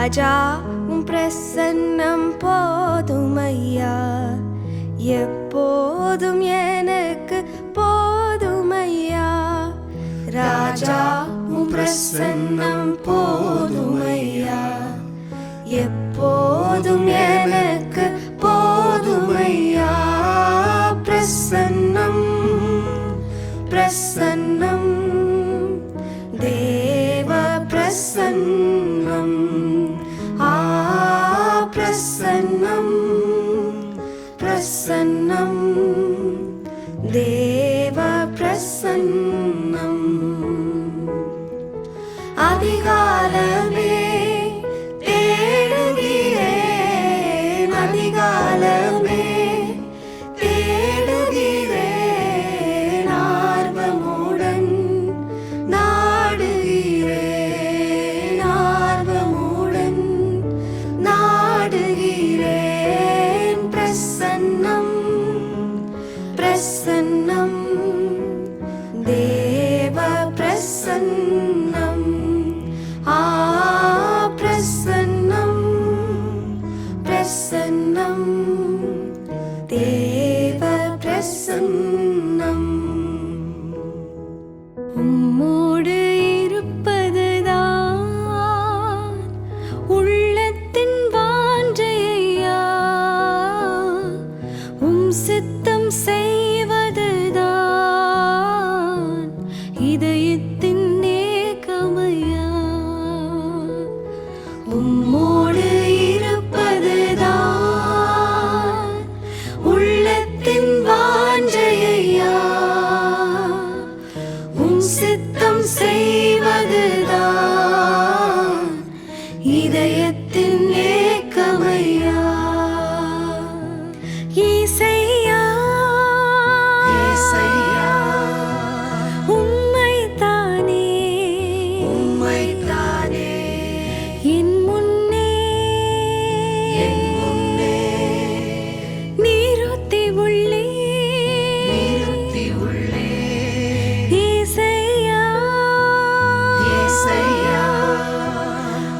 ராஜா உம் பிரசன்னம் போதுமையா, எப்போதும் எனக்கு போதுமையா. ராஜா உம் பிரசன்னம் போதுமையா, எப்போதும் எனக்கு போதுமையா. பிரசன்னம் பிரசன்னம் தேவ பிரசன்னம், பிரசன்னம் பிரசன்னம் தேவ பிரசன்னம். அதிகாலமே தேடுகிறேன், அதிகாலமே தேடுகிறேன், ஆர்வமுடன் நாடுகிறேன், ஆர்வமுடன் நாடுகிறேன். பிரசன்னம் பிரசன்னம் தேவ பிரசன்னம், பிரசன்னம் பிரசன்னம் தேவ பிரசன்னம். உம்மோடு இருப்பதுதான் உள்ளத்தின் வாஞ்சையா, உம் சித்தம் செய்வதுதான் இதயத்தின் ஏக்கமையா. உம்மோடு இருப்பதுதான் உள்ளத்தின் வாஞ்சையா, உம் சித்தம் செய்வதுதான் இதயத்தின் ஏக்கமையா. இசையா இசையா உம்மைத்தானே உம்மைத்தானே என் முன்னே நிறுத்தி உள்ளே நிறுத்தி உள்ளே. இசையா இசையா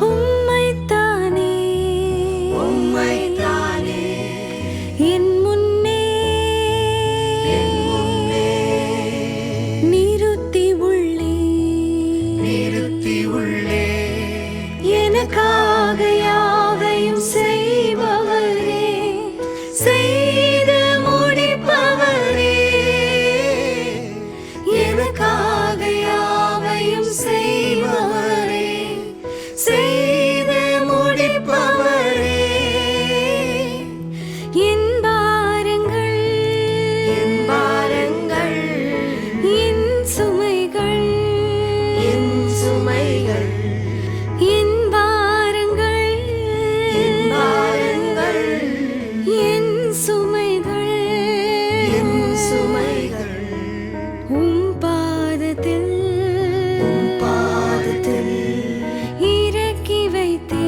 உம்மைத்தானே உம்மைத்தானே என் முன்னே நிறுத்தி உள்ளே நிறுத்தி உள்ளே. எனக்காக யாவையும் செய்பவரே, செய்து முடிப்பவரே, எனக்காக யாவையும் செய்பவரே, செய்து முடிப்பவரே. என் பாரங்கள் என் பாரங்கள், என் சுமைகள் என் சுமைகள், என் பாரங்கள் என் பாரங்கள், என் சுமைகள் என் சுமைகள். உம் பாதத்தில் இறக்கி வைத்தே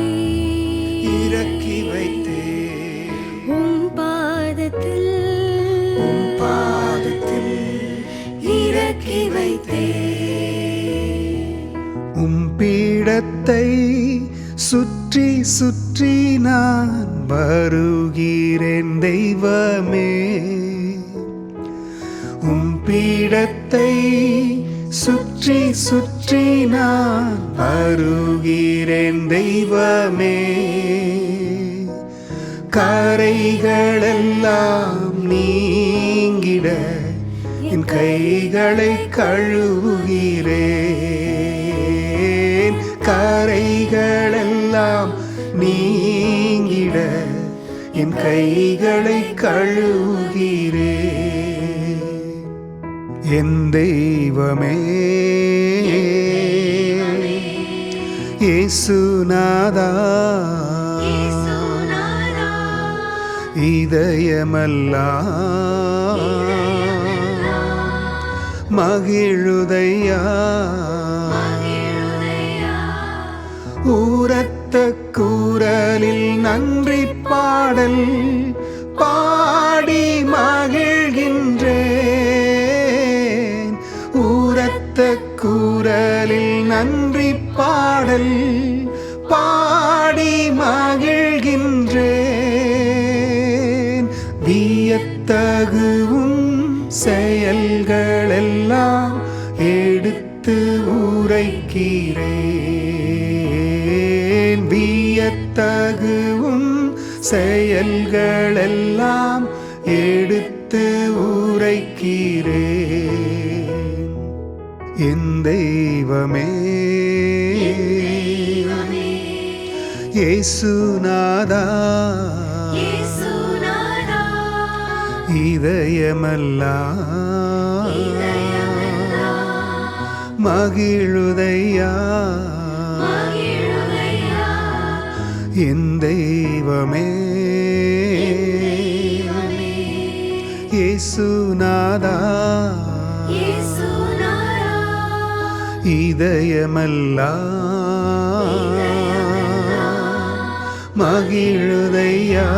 இறக்கி வைத்தே. உம் பாதத்தில் இறக்கி வைத்தே. உம் பீடத்தை சுற்றி சுற்றி நான் வருகிறேன் தெய்வமே. உம் பீடத்தை சுற்றி சுற்றி நான் வருகிறேன் தெய்வமே. கரைகளெல்லாம் நீங்கிட என் கைகளை கழுவுகிறேன். கரைகளெல்லாம் நீங்கிட என் கைகளை கழுவுகிறேன். என் தெய்வமே இயேசுநாதா, இதயமெல்லாம் மகிழுதையா. ஊரத்த குரலில் நன்றி பாடல் பாடி மகிழ்கின்றேன். ஊரத்த குரலில் நன்றி பாடல் பாடி வியத்தகுவும் செயல்களெல்லாம் எடுத்து உரைக்கிறேன். வியத்தகுவும் செயல்களெல்லாம் எடுத்து உரைக்கிறேன். என் தெய்வமே இயேசுநாதா, இதயமெல்லாம் மகிழுதையா. என் தெய்வமே இயேசுநாதா, இதயமெல்லாம் மகிழுதையா.